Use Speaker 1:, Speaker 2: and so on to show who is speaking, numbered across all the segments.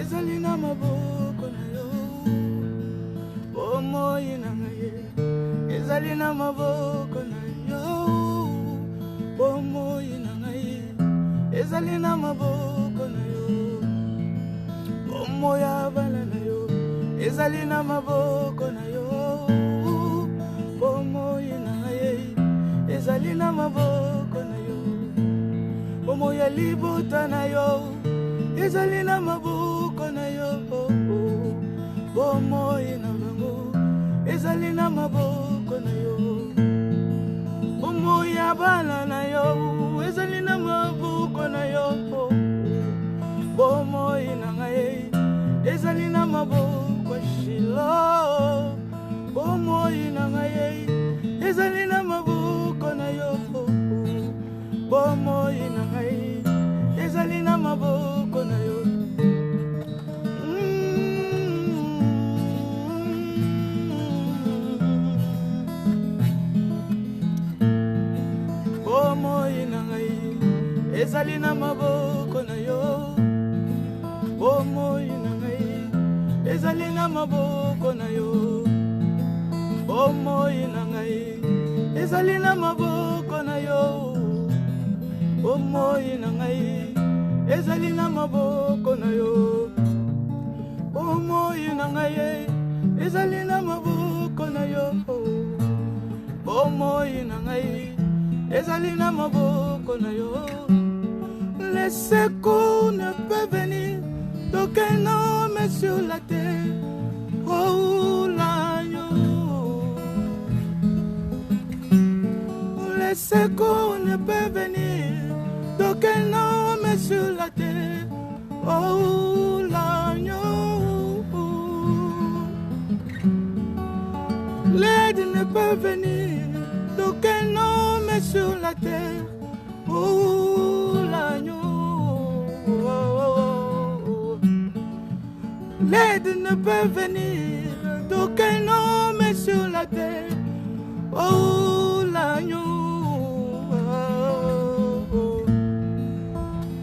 Speaker 1: Ezalina maboko na yo, bomoi na ngai. Ezalina maboko na yo, bomoi na ngai. Ezalina maboko na yo, bomoya bana na yo. Ezalina maboko na yo, bomoi na ngai. Ezalina maboko na yo, bomoya libota na yo. Ezalina maboko na yo, bomoi na bango. Ezalina maboko na yo, bomoi ya bana na yo. Ezalina maboko na yo, bomoi na ngai. Ezalina maboko shilo, bomoi na ngai. Ezalina maboko na yo, bomoi na ngai. Ezalina maboko na yo. Bomoi na ngai. Ezalina maboko na yo. Bomoi na ngai. Ezalina maboko na yo. Bomoi na ngai. Ezalina maboko na yo. Bomoi na ngai. Ezalina maboko na yo, bomoi na ngai. Ezalina maboko na yo, bomoi na ngai. Ezalina maboko na yo. Les secours ne peuvent venir d'aucun homme sur la terre. Oh l'agneau. Les secours ne peuvent venir d'aucun homme sur la terre. Oh l'agneau. L'aide ne peut venir d'aucun homme sur la terre. Oh l'agneau. L'aide ne peut venir d'aucun homme sur la terre. Oh l'agneau.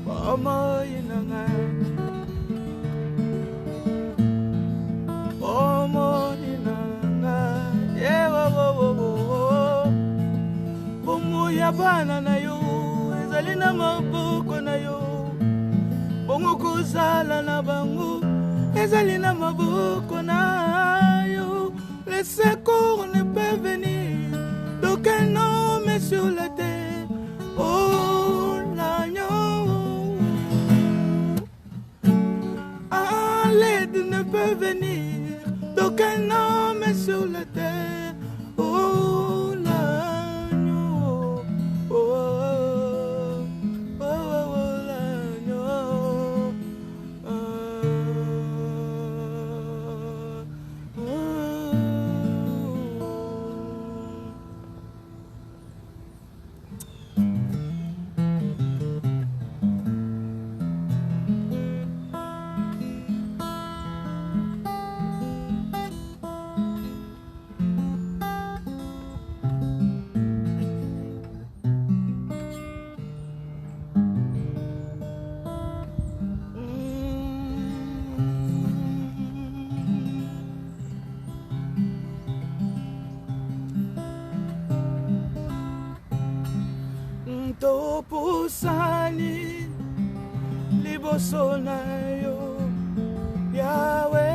Speaker 1: Bomoi na ngai. Bomoi na ngai. Bomoi ya bana na yo. Ezalina maboko na yo. Bongo kozala na bango. Ezalina maboko na yo. Les secours ne peuvent venir d'aucun homme sur la terre. Oh l'agneau. L'aide ne peut venir d'aucun homme sur la terre. Oh l'agneau. Oh, oh, oh, oh, l'agneau. Topusani liboso na yo Yahweh.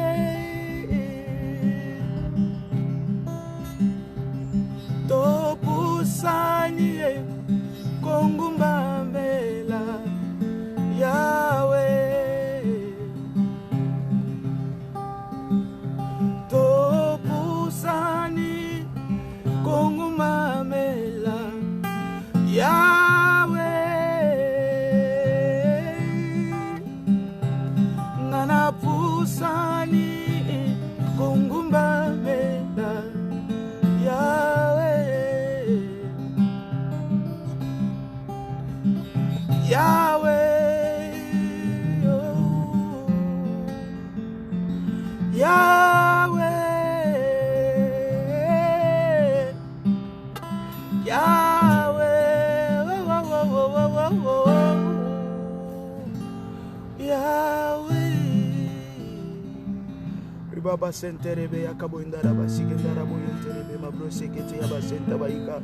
Speaker 1: Ribaba senterebe yakabondara basikendara boyenterebe mabrosekete yabasenta baika.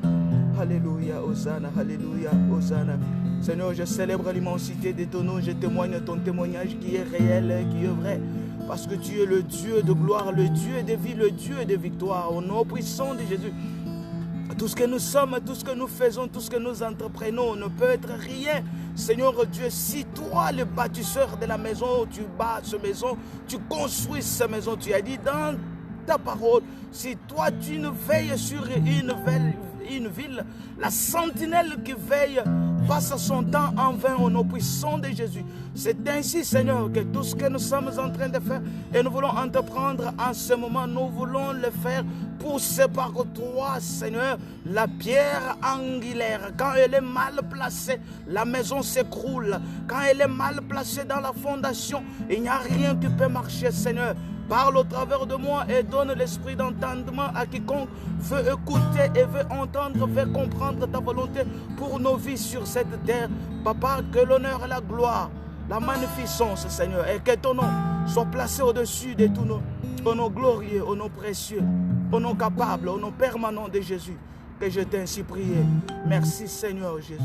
Speaker 1: Alléluia, Hosanna, Alléluia, Hosanna. Seigneur, je célèbre l'immensité de ton nom, je témoigne ton témoignage qui est réel, qui est vrai. Parce que tu es le Dieu de gloire, le Dieu de vie, le Dieu de victoire. Au nom puissant de Jésus. Tout ce que nous sommes, tout ce que nous faisons, tout ce que nous entreprenons ne peut être rien. Seigneur Dieu, si toi, le bâtisseur de la maison, tu bats cette maison, tu construis cette maison, tu as dit dans ta parole, si toi tu ne veilles sur une ville, la sentinelle qui veille passe son temps en vain au nom puissant de Jésus. C'est ainsi, Seigneur, que tout ce que nous sommes en train de faire et nous voulons entreprendre en ce moment, nous voulons le faire poussé par toi, Seigneur, la pierre angulaire. Quand elle est mal placée, la maison s'écroule. Quand elle est mal placée dans la fondation, il n'y a rien qui peut marcher, Seigneur. Parle au travers de moi et donne l'esprit d'entendement à quiconque veut écouter et veut entendre, veut comprendre ta volonté pour nos vies sur cette terre. Papa, que l'honneur et la gloire, la magnificence, Seigneur, et que ton nom soit placé au-dessus de tous nos, au nom glorieux, au nom précieux, au nom capable, au nom permanent de Jésus, que je t'ai ainsi prié. Merci, Seigneur Jésus.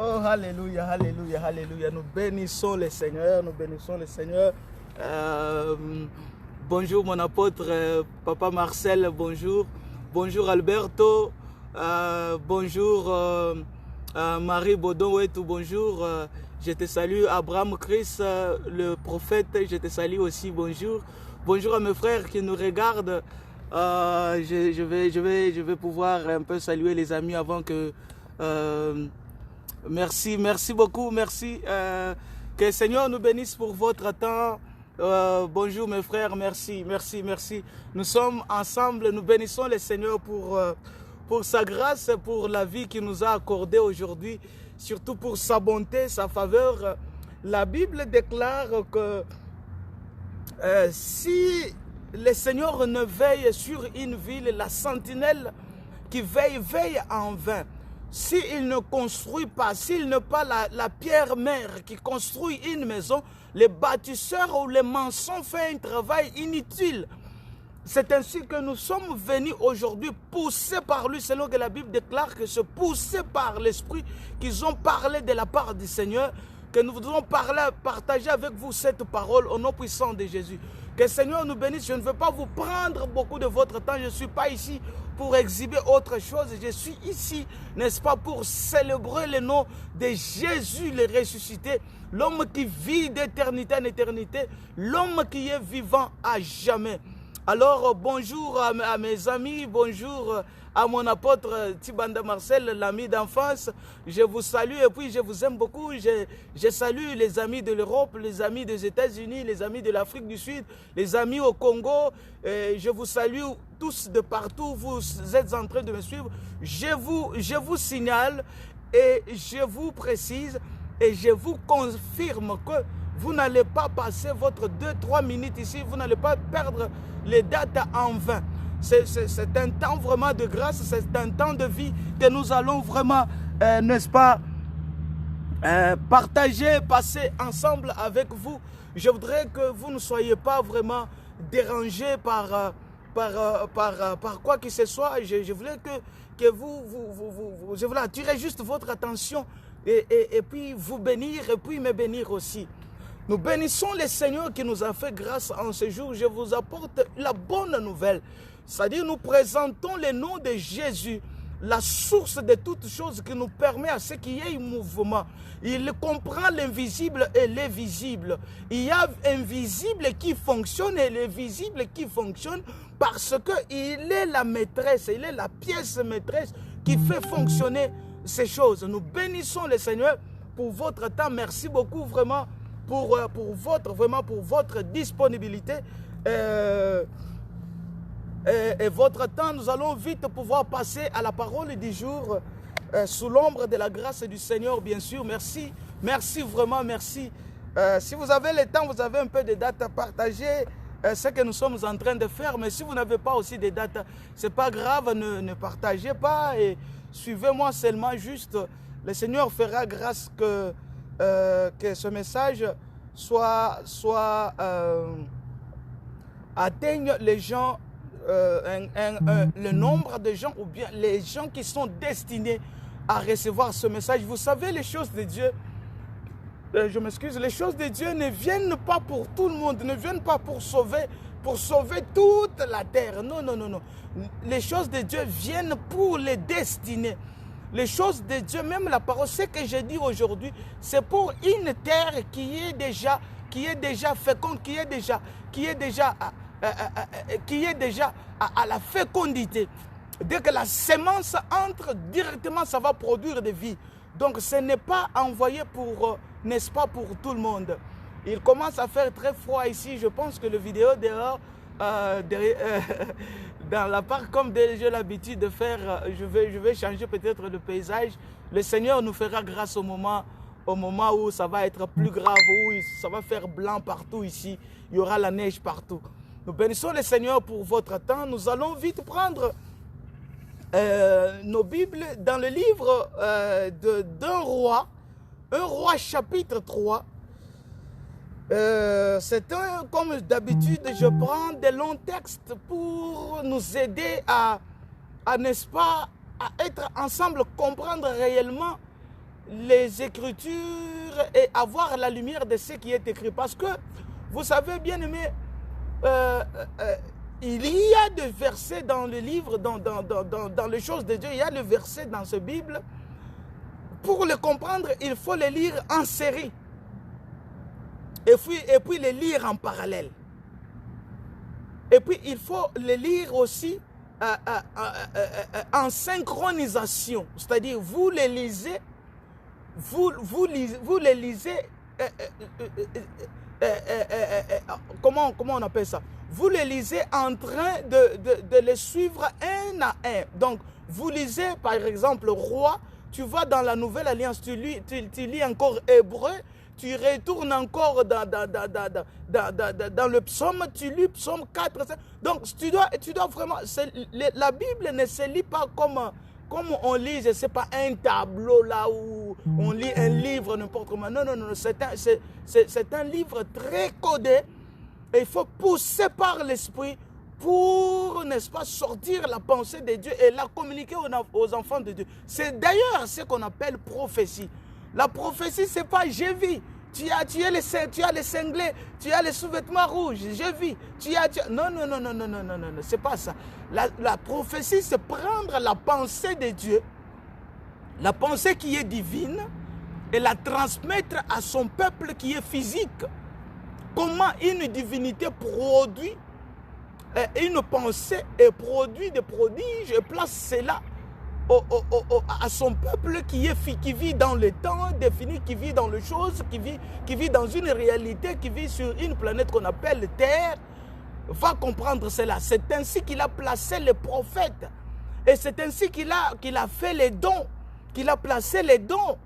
Speaker 1: Oh, alléluia, alléluia, alléluia. Nous bénissons le Seigneur, nous bénissons le Seigneur. Bonjour mon apôtre, Papa Marcel, bonjour. Bonjour Alberto, bonjour Marie Baudon-Wetou, bonjour. Je te salue Abraham Chris, le prophète, je te salue aussi, bonjour. Bonjour à mes frères qui nous regardent. Je vais pouvoir un peu saluer les amis avant que... merci beaucoup, merci. Que le Seigneur nous bénisse pour votre temps. Bonjour mes frères, merci. Nous sommes ensemble, nous bénissons le Seigneur pour sa grâce, pour la vie qu'il nous a accordée aujourd'hui, surtout pour sa bonté, sa faveur. La Bible déclare que si le Seigneur ne veille sur une ville, la sentinelle qui veille en vain. S'il ne construit pas, s'il n'est pas la pierre mère qui construit une maison, les bâtisseurs ou les maçons font un travail inutile. C'est ainsi que nous sommes venus aujourd'hui poussés par lui, selon que la Bible déclare que c'est poussé par l'Esprit qu'ils ont parlé de la part du Seigneur, que nous voudrons partager avec vous cette parole au nom puissant de Jésus. Que le Seigneur nous bénisse. Je ne veux pas vous prendre beaucoup de votre temps. Je ne suis pas ici pour exhiber autre chose. Je suis ici, n'est-ce pas, pour célébrer le nom de Jésus le ressuscité, l'homme qui vit d'éternité en éternité, l'homme qui est vivant à jamais. Alors, bonjour à mes amis, bonjour à mon apôtre Tibanda Marcel, l'ami d'enfance. Je vous salue et puis je vous aime beaucoup. Je salue les amis de l'Europe, les amis des États-Unis, les amis de l'Afrique du Sud, les amis au Congo. Je vous salue tous de partout. Vous êtes en train de me suivre. Je vous signale et je vous précise et je vous confirme que vous n'allez pas passer votre 2-3 minutes ici. Vous n'allez pas perdre les dates en vain. C'est un temps vraiment de grâce, c'est un temps de vie que nous allons vraiment, n'est-ce pas, partager, passer ensemble avec vous. Je voudrais que vous ne soyez pas vraiment dérangés par quoi que ce soit. Je voulais que je voulais attirer juste votre attention et puis vous bénir et puis me bénir aussi. Nous bénissons le Seigneur qui nous a fait grâce en ce jour. Je vous apporte la bonne nouvelle. C'est-à-dire nous présentons le nom de Jésus, la source de toutes choses qui nous permet à ce qu'il y ait un mouvement. Il comprend l'invisible et l'invisible. Il y a invisible qui fonctionne et l'invisible qui fonctionne parce qu'il est la maîtresse, il est la pièce maîtresse qui fait fonctionner ces choses. Nous bénissons le Seigneur pour votre temps. Merci beaucoup vraiment pour votre disponibilité. Et votre temps, nous allons vite pouvoir passer à la parole du jour sous l'ombre de la grâce du Seigneur, bien sûr. Merci vraiment, merci. Si vous avez le temps, vous avez un peu de dates à partager. ce que nous sommes en train de faire. Mais si vous n'avez pas aussi des dates, ce n'est pas grave, ne partagez pas et suivez-moi seulement juste. Le Seigneur fera grâce que ce message atteigne les gens, le nombre de gens ou bien les gens qui sont destinés à recevoir ce message. Vous savez, les choses de Dieu, je m'excuse, les choses de Dieu ne viennent pas pour tout le monde, ne viennent pas pour sauver toute la terre. Non, non, non, non. Les choses de Dieu viennent pour les destinés. Les choses de Dieu, même la parole, ce que je dis aujourd'hui, c'est pour une terre qui est déjà féconde, qui est déjà à la fécondité. Dès que la semence entre directement, ça va produire des vies. Donc ce n'est pas envoyé pour, n'est-ce pas, pour tout le monde. Il commence à faire très froid ici. Je pense que le vidéo dehors, dans la part comme j'ai l'habitude de faire, je vais changer peut-être le paysage. Le Seigneur nous fera grâce au moment où ça va être plus grave, où ça va faire blanc partout ici. Il y aura la neige partout. Nous bénissons le Seigneur pour votre temps. Nous allons vite prendre nos Bibles dans le livre d'un roi, un roi chapitre 3. Comme d'habitude, je prends des longs textes pour nous aider n'est-ce pas, à être ensemble, comprendre réellement les Écritures et avoir la lumière de ce qui est écrit. Parce que, vous savez, bien aimé, il y a des versets dans le livre, dans les choses de Dieu, il y a des versets dans ce Bible. Pour les comprendre, il faut les lire en série. Et puis les lire en parallèle. Et puis il faut les lire aussi en synchronisation. C'est-à-dire, vous les lisez, comment on appelle ça? Vous les lisez en train de les suivre un à un. Donc, vous lisez par exemple Roi, tu vas dans la Nouvelle Alliance, tu lis encore Hébreu, tu retournes encore dans le psaume, tu lis psaume 4, 5. Donc, tu dois vraiment... La Bible ne se lit pas comme on lit, je ne sais pas, un tableau là où on lit un livre n'importe comment. Non, non, non, c'est un livre très codé. Et il faut pousser par l'esprit pour, n'est-ce pas, sortir la pensée de Dieu et la communiquer aux enfants de Dieu. C'est d'ailleurs ce qu'on appelle prophétie. La prophétie, ce n'est pas « je vis ». Tu as les cinglés, tu as les sous-vêtements rouges, je vis. Non, non, non, non, non, non, non, non, c'est pas ça. La prophétie, c'est prendre la pensée de Dieu, la pensée qui est divine, et la transmettre à son peuple qui est physique. Comment une divinité produit une pensée et produit des prodiges et place cela à son peuple qui vit dans le temps défini, qui vit dans les choses, qui vit dans une réalité, qui vit sur une planète qu'on appelle Terre, va comprendre cela. C'est ainsi qu'il a placé les prophètes. Et c'est ainsi qu'il a fait les dons, qu'il a placé les dons,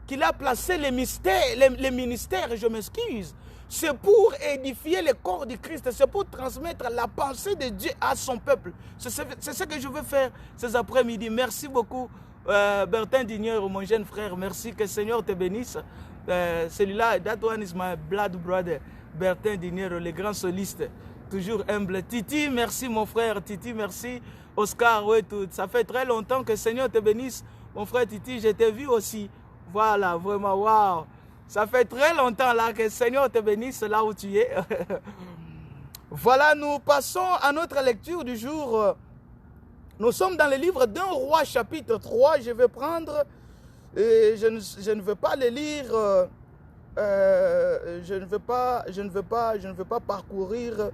Speaker 1: qu'il a placé les mystères, les ministères, je m'excuse. C'est pour édifier le corps du Christ, c'est pour transmettre la pensée de Dieu à son peuple. C'est ce que je veux faire ces après-midi. Merci beaucoup, Bertin Digneur, mon jeune frère. Merci, que le Seigneur te bénisse. Celui-là, that one is my blood brother, Bertin Digneur, le grand soliste, toujours humble. Titi, merci mon frère. Titi, merci. Oscar, ouais, tout. Ça fait très longtemps que le Seigneur te bénisse. Mon frère Titi, je t'ai vu aussi. Voilà, vraiment, waouh. Ça fait très longtemps là que le Seigneur te bénisse là où tu es. Voilà, nous passons à notre lecture du jour. Nous sommes dans le livre d'un roi chapitre 3. Je vais prendre, je ne veux pas le lire, je ne veux pas parcourir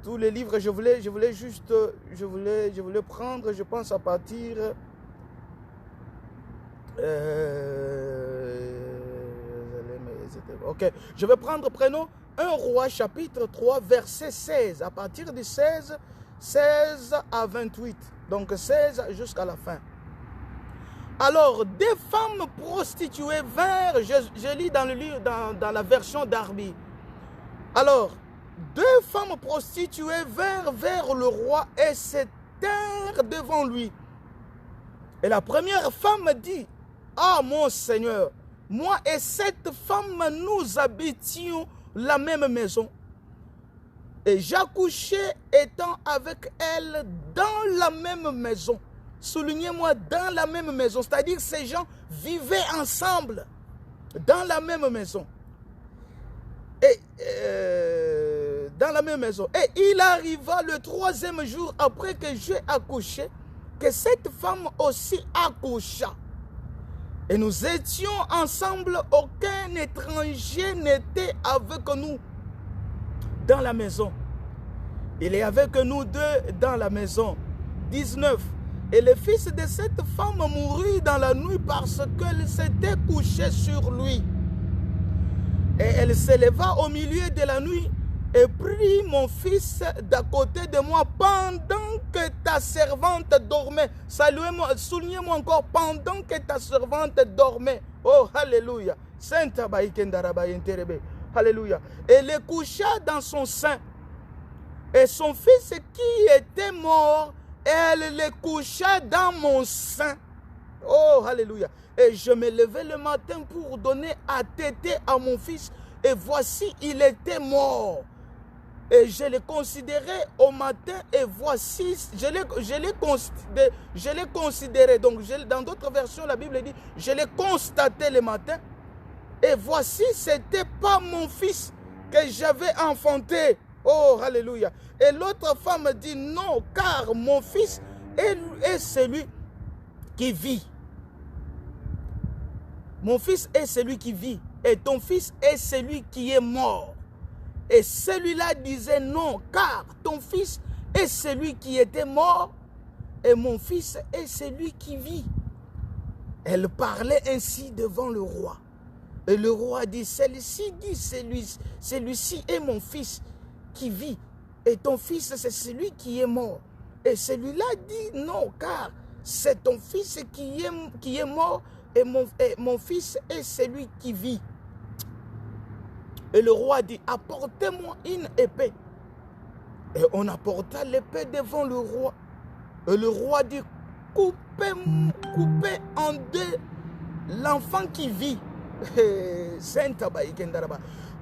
Speaker 1: tous les livres. Je voulais prendre, je pense à partir... ok, je vais prendre prénom 1 roi chapitre 3 verset 16, à partir du 16 à 28, donc 16 jusqu'à la fin. Alors, des femmes prostituées vinrent, je lis dans le livre, dans la version d'Arby. Alors, 2 femmes prostituées vinrent vers le roi et s'éteinrent devant lui. Et la première femme dit, « Ah, mon Seigneur, moi et cette femme, nous habitions la même maison. Et j'accouchais étant avec elle dans la même maison. » Soulignez-moi, dans la même maison. C'est-à-dire que ces gens vivaient ensemble dans la même maison. Et dans la même maison. Et il arriva le 3e jour après que j'ai accouché, que cette femme aussi accoucha. Et nous étions ensemble, aucun étranger n'était avec nous dans la maison. Il y avait que nous 2 dans la maison. 19. Et le fils de cette femme mourut dans la nuit parce qu'elle s'était couchée sur lui. Et elle s'éleva au milieu de la nuit et prit mon fils d'à côté de moi pendant que ta servante dormait. Soulignez-moi encore, pendant que ta servante dormait. Oh, alléluia. Alléluia. Et le coucha dans son sein. Et son fils qui était mort, elle le coucha dans mon sein. Oh, alléluia. Et je me levai le matin pour donner à téter à mon fils. Et voici, il était mort. Et je l'ai considéré au matin. Et voici, je l'ai considéré. Donc, dans d'autres versions, la Bible dit, je l'ai constaté le matin. Et voici, ce n'était pas mon fils que j'avais enfanté. Oh, alléluia. Et l'autre femme dit, non, car mon fils est celui qui vit. Mon fils est celui qui vit. Et ton fils est celui qui est mort. Et celui-là disait, non, car ton fils est celui qui était mort. Et mon fils est celui qui vit. Elle parlait ainsi devant le roi. Et le roi dit, celle-ci dit, celui-ci est mon fils qui vit. Et ton fils, c'est celui qui est mort. Et celui-là dit, non, car c'est ton fils qui est mort. Et mon fils est celui qui vit. Et le roi dit, apportez-moi une épée. Et on apporta l'épée devant le roi. Et le roi dit, coupez en 2 l'enfant qui vit.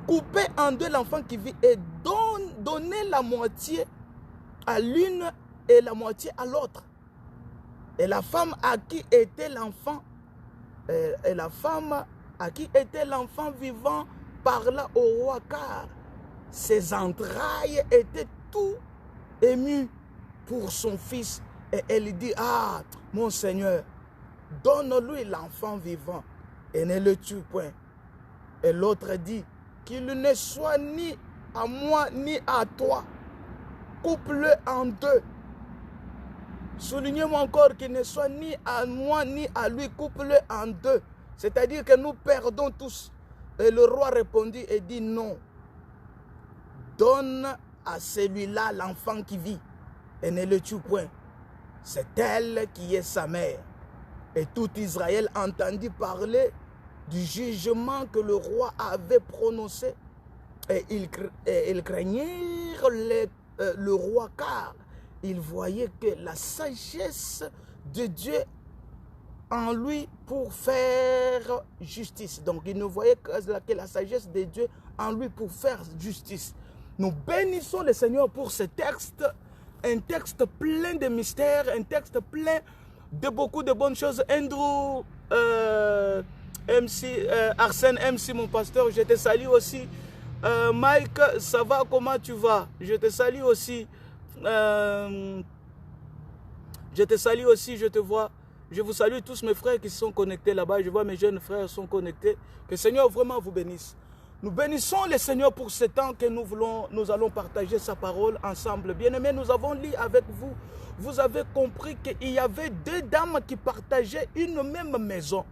Speaker 1: Coupez en 2 l'enfant qui vit et donnez la moitié à l'une et la moitié à l'autre. Et la femme à qui était l'enfant, vivant parla au roi, car ses entrailles étaient tout émues pour son fils. Et elle dit, ah, mon Seigneur, donne-lui l'enfant vivant et ne le tue point. Et l'autre dit, qu'il ne soit ni à moi ni à toi. Coupe-le en 2. Soulignez-moi encore qu'il ne soit ni à moi ni à lui. Coupe-le en 2. C'est-à-dire que nous perdons tous. Et le roi répondit et dit non. Donne à celui-là l'enfant qui vit et ne le tue point. C'est elle qui est sa mère. Et tout Israël entendit parler du jugement que le roi avait prononcé. Et ils craignirent le roi, car ils voyaient que la sagesse de Dieu en lui pour faire justice. Donc ils ne voyaient que la sagesse de Dieu en lui pour faire justice. Nous bénissons le Seigneur pour ce texte, un texte plein de mystères, un texte plein de beaucoup de bonnes choses. Andrew, Arsène MC, mon pasteur, je te salue aussi. Mike, ça va, comment tu vas? Je te salue aussi. Je te salue aussi, je te vois. Je vous salue tous mes frères qui sont connectés là-bas. Je vois mes jeunes frères sont connectés. Que le Seigneur vraiment vous bénisse. Nous bénissons le Seigneur pour ce temps que nous allons partager sa parole ensemble. Bien-aimés, nous avons lu avec vous. Vous avez compris qu'il y avait 2 dames qui partageaient une même maison.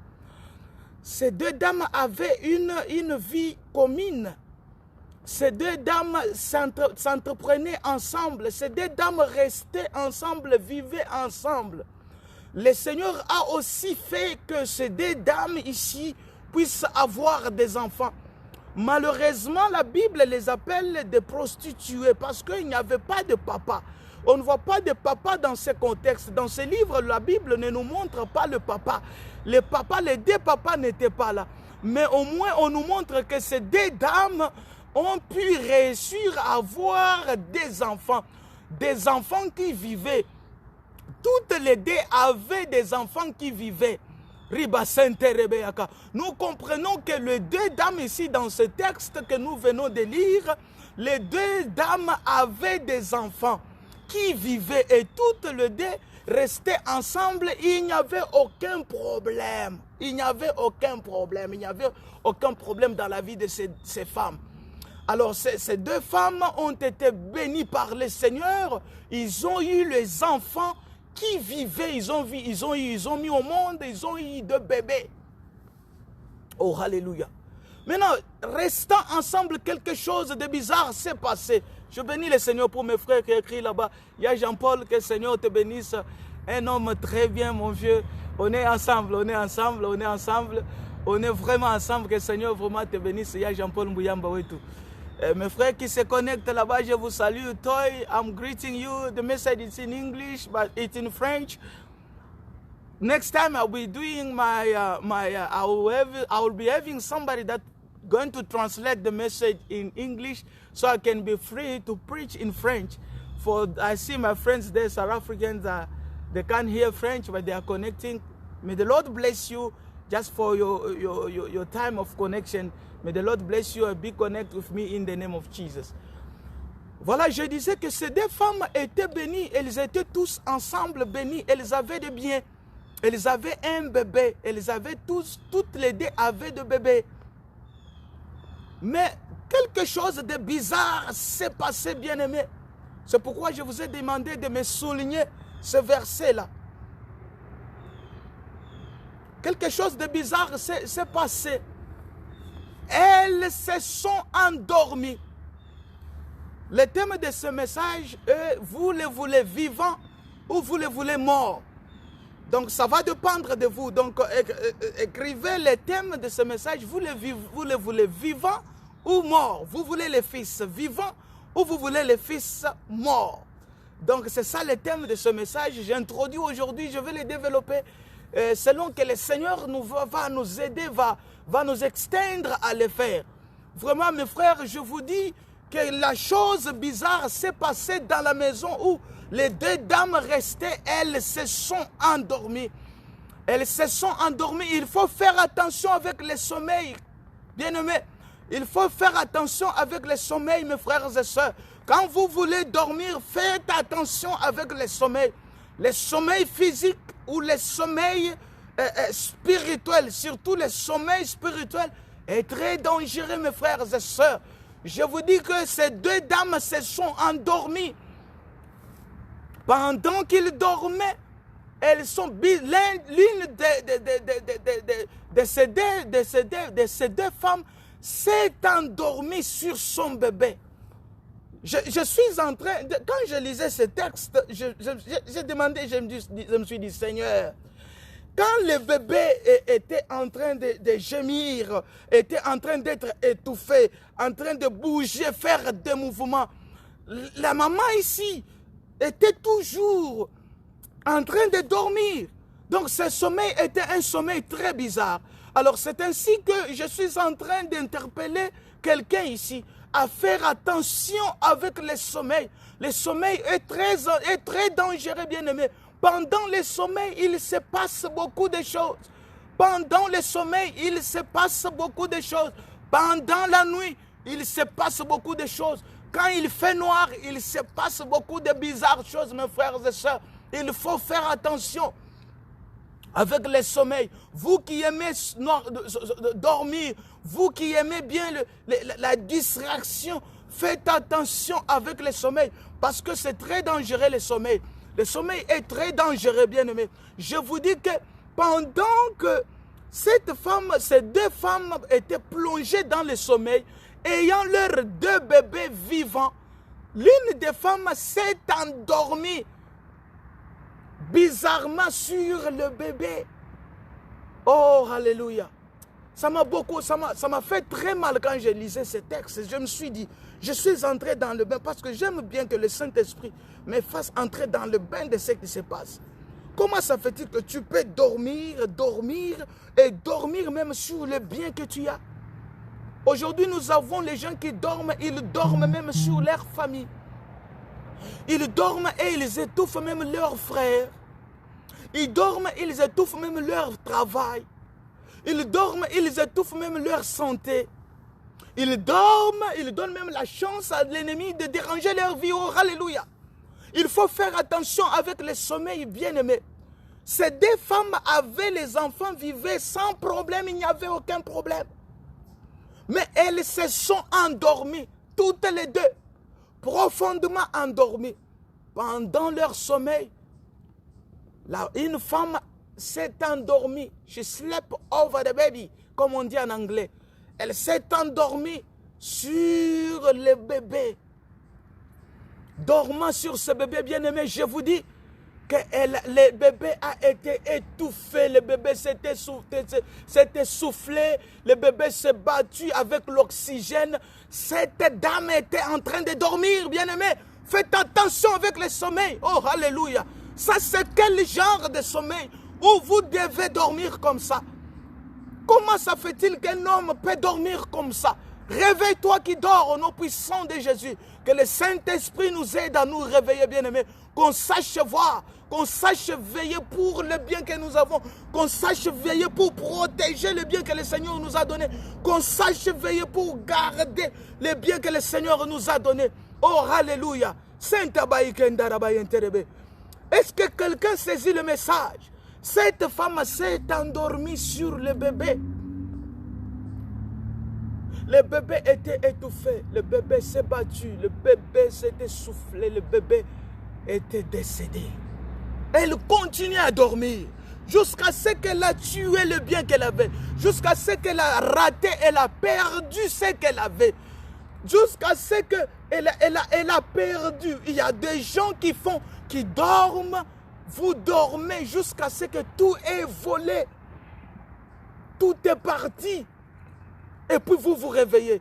Speaker 1: Ces 2 dames avaient une vie commune. Ces 2 dames s'entreprenaient ensemble. Ces 2 dames restaient ensemble, vivaient ensemble. le Seigneur a aussi fait que ces deux dames ici puissent avoir des enfants. Malheureusement, la Bible les appelle des prostituées parce qu'il n'y avait pas de papa. On ne voit pas de papa dans ce contexte. Dans ce livre, la Bible ne nous montre pas le papa. Les deux papas n'étaient pas là. Mais au moins, on nous montre que ces deux dames ont pu réussir à avoir des enfants. Des enfants qui vivaient. Toutes les deux avaient des enfants qui vivaient. Nous comprenons que les deux dames ici dans ce texte que nous venons de lire, les deux dames avaient des enfants qui vivaient et toutes les deux restaient ensemble. Il n'y avait aucun problème. Il n'y avait aucun problème. Il n'y avait aucun problème dans la vie de ces femmes. Alors ces deux femmes ont été bénies par le Seigneur. Ils ont eu les enfants qui vivaient, ils ont mis au monde, ils ont eu deux bébés. Oh, alléluia. Maintenant, restant ensemble, quelque chose de bizarre s'est passé. Je bénis le Seigneur pour mes frères qui écrivent là-bas. Il y a Jean-Paul, que le Seigneur te bénisse. Un homme très bien, mon vieux. On est ensemble, on est ensemble, on est ensemble. On est vraiment ensemble, que le Seigneur vraiment te bénisse. Il y a Jean-Paul Mbouyamba et tout. Mes frères qui se connectent là-bas, je vous salue. Toy, I'm greeting you. The message is in English, but it's in French. Next time I'll be doing I will be having somebody that going to translate the message in English, so I can be free to preach in French. For I see my friends there, South Africans, they can't hear French, but they are connecting. May the Lord bless you just for your time of connection. May the Lord bless you and be connected with me in the name of Jesus. Voilà, je disais que ces deux femmes étaient bénies. Elles étaient tous ensemble bénies. Elles avaient des biens. Elles avaient un bébé. Elles avaient toutes les deux avaient de bébés. Mais quelque chose de bizarre s'est passé, bien-aimé. C'est pourquoi je vous ai demandé de me souligner ce verset-là. Quelque chose de bizarre s'est passé. Elles se sont endormies. Le thème de ce message est: vous les voulez vivants ou vous les voulez morts? Donc ça va dépendre de vous. Donc écrivez le thème de ce message: vous les voulez vivants ou morts? Vous voulez les fils vivants ou vous voulez les fils morts? Donc c'est ça le thème de ce message. J'ai introduit aujourd'hui, je vais le développer selon que le Seigneur va nous aider, va nous extendre à le faire. Vraiment, mes frères, je vous dis que la chose bizarre s'est passée dans la maison où les deux dames restaient, elles se sont endormies. Elles se sont endormies. Il faut faire attention avec le sommeil. Bien-aimés, il faut faire attention avec le sommeil, mes frères et sœurs. Quand vous voulez dormir, faites attention avec le sommeil. Le sommeil physique ou le sommeil spirituel, surtout le sommeil spirituel, est très dangereux, mes frères et sœurs. Je vous dis que ces deux dames se sont endormies. Pendant qu'ils dormaient, elles sont l'une de ces deux femmes s'est endormie sur son bébé. Je suis en train, quand je lisais ce texte, j'ai demandé, je me suis dit, Seigneur, quand le bébé était en train de gémir, était en train d'être étouffé, en train de bouger, faire des mouvements, la maman ici était toujours en train de dormir. Donc ce sommeil était un sommeil très bizarre. Alors c'est ainsi que je suis en train d'interpeller quelqu'un ici à faire attention avec le sommeil. Le sommeil est très dangereux, bien-aimé. Pendant le sommeil, il se passe beaucoup de choses. Pendant le sommeil, il se passe beaucoup de choses. Pendant la nuit, il se passe beaucoup de choses. Quand il fait noir, il se passe beaucoup de bizarres choses, mes frères et sœurs. Il faut faire attention avec le sommeil. Vous qui aimez dormir, vous qui aimez bien la distraction, faites attention avec le sommeil parce que c'est très dangereux le sommeil. Le sommeil est très dangereux, bien-aimé. Je vous dis que pendant que ces deux femmes étaient plongées dans le sommeil, ayant leurs deux bébés vivants, l'une des femmes s'est endormie bizarrement sur le bébé. Oh, alléluia. Ça m'a fait très mal quand je lisais ce texte. Je me suis dit, je suis entré dans le bain parce que j'aime bien que le Saint-Esprit me fasse entrer dans le bain de ce qui se passe. Comment ça fait-il que tu peux dormir et dormir même sur le bien que tu as? Aujourd'hui, nous avons les gens qui dorment, ils dorment même sur leur famille. Ils dorment et ils étouffent même leurs frères. Ils dorment, ils étouffent même leur travail. Ils dorment, ils étouffent même leur santé. Ils dorment, ils donnent même la chance à l'ennemi de déranger leur vie. Oh, alléluia. Il faut faire attention avec le sommeil bien-aimé. Ces deux femmes avaient les enfants, vivaient sans problème, il n'y avait aucun problème. Mais elles se sont endormies, toutes les deux, profondément endormies. Pendant leur sommeil, une femme s'est endormie. She slept over the baby, comme on dit en anglais. Elle s'est endormie sur le bébé. Dormant sur ce bébé bien-aimé, je vous dis que le bébé a été étouffé, le bébé s'est soufflé, le bébé s'est battu avec l'oxygène. Cette dame était en train de dormir, bien-aimé. Faites attention avec le sommeil. Oh, alléluia. Ça, c'est quel genre de sommeil où vous devez dormir comme ça? Comment ça fait-il qu'un homme peut dormir comme ça? Réveille-toi qui dors au nom puissant de Jésus. Que le Saint-Esprit nous aide à nous réveiller, bien-aimés. Qu'on sache voir, qu'on sache veiller pour le bien que nous avons. Qu'on sache veiller pour protéger le bien que le Seigneur nous a donné. Qu'on sache veiller pour garder le bien que le Seigneur nous a donné. Oh, alléluia. Est-ce que quelqu'un saisit le message? Cette femme s'est endormie sur le bébé. Le bébé était étouffé, le bébé s'est battu, le bébé s'est essoufflé, le bébé était décédé. Elle continue à dormir jusqu'à ce qu'elle a tué le bien qu'elle avait, jusqu'à ce qu'elle a raté, elle a perdu ce qu'elle avait, jusqu'à ce qu'elle a perdu. Il y a des gens qui dorment, vous dormez jusqu'à ce que tout est volé, tout est parti. Et puis vous vous réveillez.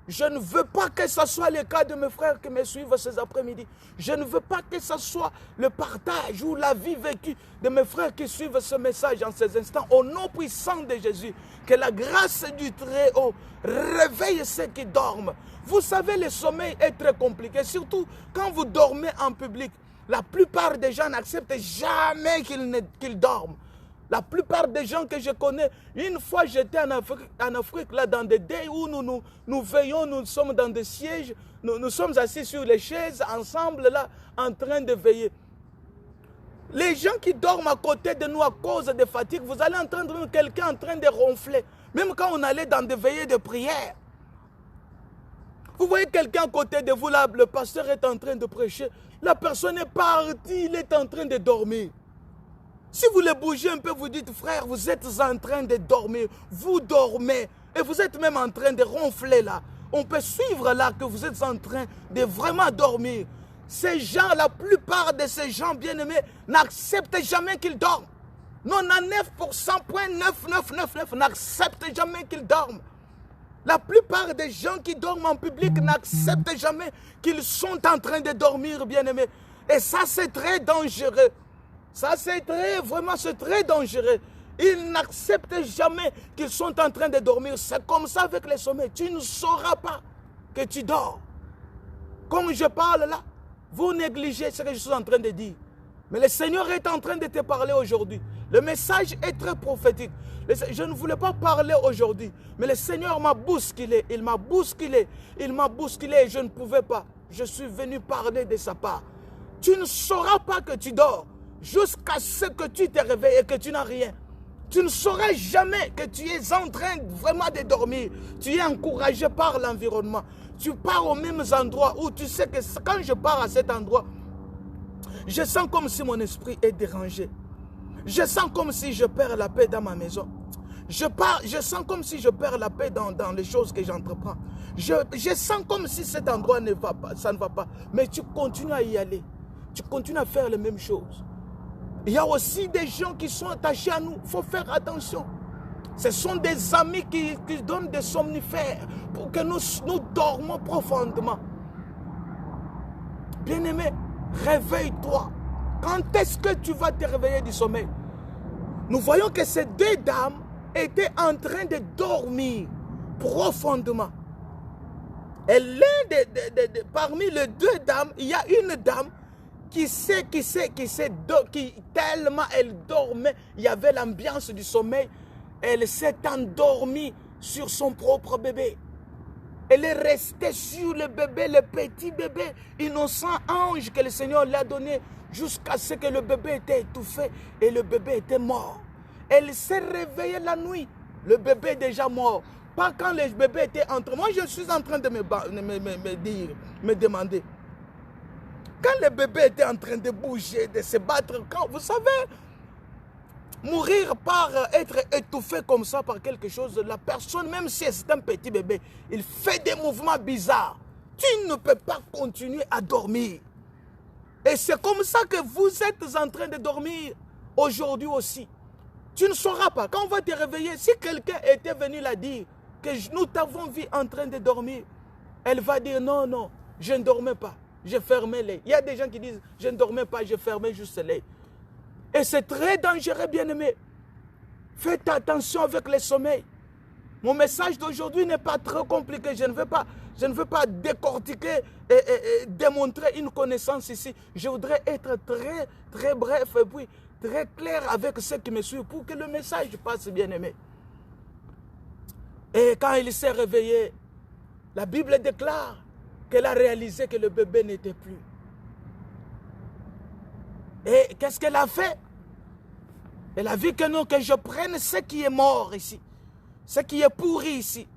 Speaker 1: Je ne veux pas que ce soit le cas de mes frères qui me suivent ces après-midi. Je ne veux pas que ce soit le partage ou la vie vécue de mes frères qui suivent ce message en ces instants. Au nom puissant de Jésus, que la grâce du Très-Haut réveille ceux qui dorment. Vous savez, le sommeil est très compliqué, surtout quand vous dormez en public. La plupart des gens n'acceptent jamais qu'ils dorment. La plupart des gens que je connais, une fois j'étais en Afrique, là, dans des days où nous veillons, nous sommes dans des sièges, nous sommes assis sur les chaises, ensemble, là, en train de veiller. Les gens qui dorment à côté de nous à cause de fatigue, vous allez entendre quelqu'un en train de ronfler, même quand on allait dans des veillées de prière. Vous voyez quelqu'un à côté de vous, là, le pasteur est en train de prêcher, la personne est partie, il est en train de dormir. Si vous le bougez un peu, vous dites, frère, vous êtes en train de dormir. Vous dormez. Et vous êtes même en train de ronfler là. On peut suivre là que vous êtes en train de vraiment dormir. Ces gens, la plupart de ces gens bien-aimés, n'acceptent jamais qu'ils dorment. 99,9999 n'acceptent jamais qu'ils dorment. La plupart des gens qui dorment en public n'acceptent jamais qu'ils sont en train de dormir, bien-aimés. Et ça, c'est très dangereux. Ça, c'est très dangereux. Ils n'acceptent jamais qu'ils sont en train de dormir. C'est comme ça avec le sommeil. Tu ne sauras pas que tu dors. Comme je parle là, vous négligez ce que je suis en train de dire. Mais le Seigneur est en train de te parler aujourd'hui. Le message est très prophétique. Je ne voulais pas parler aujourd'hui. Mais le Seigneur m'a bousculé. Il m'a bousculé. Il m'a bousculé et je ne pouvais pas. Je suis venu parler de sa part. Tu ne sauras pas que tu dors. Jusqu'à ce que tu te réveilles et que tu n'as rien. Tu ne sauras jamais que tu es en train vraiment de dormir. Tu es encouragé par l'environnement. Tu pars aux mêmes endroits où tu sais que quand je pars à cet endroit, je sens comme si mon esprit est dérangé. Je sens comme si je perds la paix dans ma maison. Je sens comme si je perds la paix dans les choses que j'entreprends. Je sens comme si cet endroit ne va pas, ça ne va pas. Mais tu continues à y aller. Tu continues à faire les mêmes choses. Il y a aussi des gens qui sont attachés à nous. Il faut faire attention. Ce sont des amis qui donnent des somnifères pour que nous dormons profondément. Bien-aimé, réveille-toi. Quand est-ce que tu vas te réveiller du sommeil? Nous voyons que ces deux dames étaient en train de dormir profondément. Et parmi les deux dames, il y a une dame qui tellement elle dormait, il y avait l'ambiance du sommeil, elle s'est endormie sur son propre bébé. Elle est restée sur le bébé, le petit bébé, innocent ange que le Seigneur lui a donné, jusqu'à ce que le bébé était étouffé et le bébé était mort. Elle s'est réveillée la nuit, le bébé est déjà mort. Pas quand le bébé était entre moi, je suis en train de me demander. Quand le bébé était en train de bouger, de se battre, quand, vous savez, mourir par être étouffé comme ça par quelque chose, la personne, même si c'est un petit bébé, il fait des mouvements bizarres. Tu ne peux pas continuer à dormir. Et c'est comme ça que vous êtes en train de dormir aujourd'hui aussi. Tu ne sauras pas. Quand on va te réveiller, si quelqu'un était venu la dire que nous t'avons vu en train de dormir, elle va dire non, non, je ne dormais pas, je fermais l'œil. Il y a des gens qui disent je ne dormais pas, je fermais juste l'œil. Et c'est très dangereux, bien-aimé. Faites attention avec le sommeil. Mon message d'aujourd'hui n'est pas trop compliqué. Je ne veux pas décortiquer et démontrer une connaissance ici. Je voudrais être très, très bref et puis très clair avec ceux qui me suivent pour que le message passe, bien-aimé. Et quand il s'est réveillé, la Bible déclare qu'elle a réalisé que le bébé n'était plus. Et qu'est-ce qu'elle a fait? Elle a vu que non, que je prenne ce qui est mort ici, ce qui est pourri ici,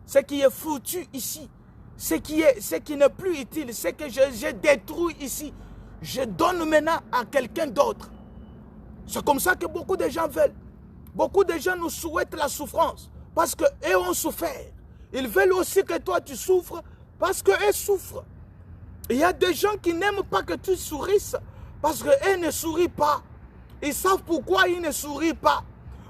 Speaker 1: ce qui est foutu ici, ce qui n'est plus utile, ce que j'ai détruit ici, je donne maintenant à quelqu'un d'autre. C'est comme ça que beaucoup de gens veulent. Beaucoup de gens nous souhaitent la souffrance parce qu'eux ont souffert. Ils veulent aussi que toi tu souffres parce qu'eux souffrent. Il y a des gens qui n'aiment pas que tu sourisses parce qu'eux ne sourient pas. Ils savent pourquoi ils ne sourient pas.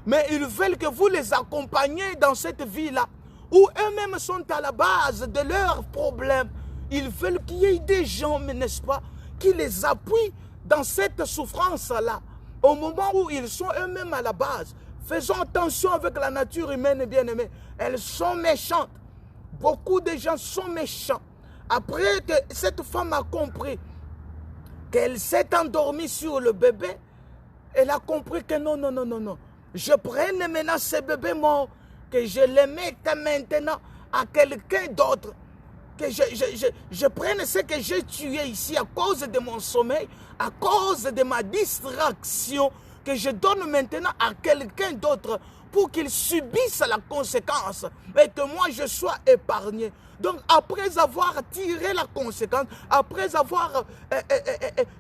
Speaker 1: Mais ils veulent que vous les accompagniez dans cette vie-là où eux-mêmes sont à la base de leurs problèmes. Ils veulent qu'il y ait des gens, n'est-ce pas, qui les appuient dans cette souffrance-là. Au moment où ils sont eux-mêmes à la base. Faisons attention avec la nature humaine, bien-aimée. Elles sont méchantes. Beaucoup de gens sont méchants. Après que cette femme a compris qu'elle s'est endormie sur le bébé, elle a compris que non, non, non, non, non. Je prenne maintenant ce bébé mort, que je le mette maintenant à quelqu'un d'autre. Que je prenne ce que j'ai tué ici à cause de mon sommeil, à cause de ma distraction, que je donne maintenant à quelqu'un d'autre pour qu'il subisse la conséquence et que moi je sois épargné. Donc après avoir tiré la conséquence, après avoir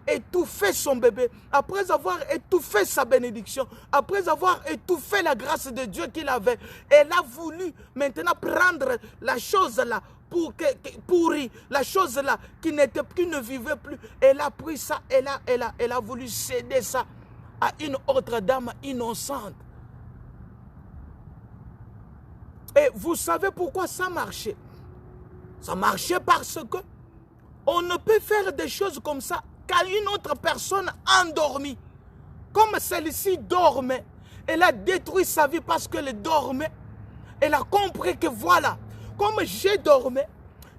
Speaker 1: étouffé son bébé, après avoir étouffé sa bénédiction, après avoir étouffé la grâce de Dieu qu'il avait, elle a voulu maintenant prendre la chose là, pourrie, la chose là qui ne vivait plus. Elle a pris ça, elle a voulu céder ça à une autre dame innocente. Et vous savez pourquoi ça marchait? Ça marchait parce que on ne peut faire des choses comme ça qu'à une autre personne endormie. Comme celle-ci dormait, elle a détruit sa vie parce qu'elle dormait. Elle a compris que voilà, comme j'ai dormi,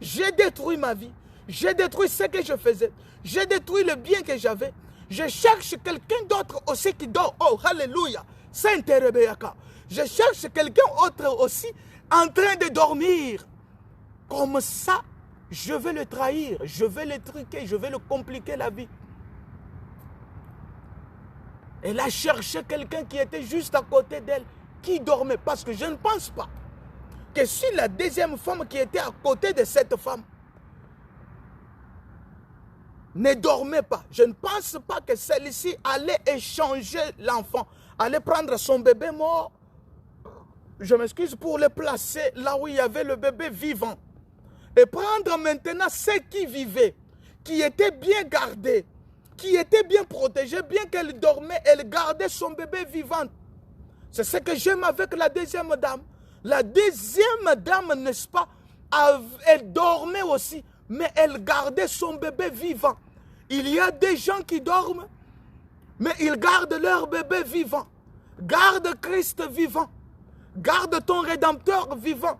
Speaker 1: j'ai détruit ma vie, j'ai détruit ce que je faisais, j'ai détruit le bien que j'avais. Je cherche quelqu'un d'autre aussi qui dort. Oh, alléluia, Saint-Rebéaka. Je cherche quelqu'un autre aussi en train de dormir. Comme ça, je vais le trahir, je vais le truquer, je vais le compliquer la vie. Elle a cherché quelqu'un qui était juste à côté d'elle, qui dormait. Parce que je ne pense pas que si la deuxième femme qui était à côté de cette femme ne dormait pas, je ne pense pas que celle-ci allait échanger l'enfant, allait prendre son bébé mort, je m'excuse, pour le placer là où il y avait le bébé vivant. Et prendre maintenant ce qui vivait, qui était bien gardé, qui était bien protégée, bien qu'elle dormait, elle gardait son bébé vivant. C'est ce que j'aime avec la deuxième dame. La deuxième dame, n'est-ce pas, elle dormait aussi, mais elle gardait son bébé vivant. Il y a des gens qui dorment, mais ils gardent leur bébé vivant. Garde Christ vivant. Garde ton Rédempteur vivant.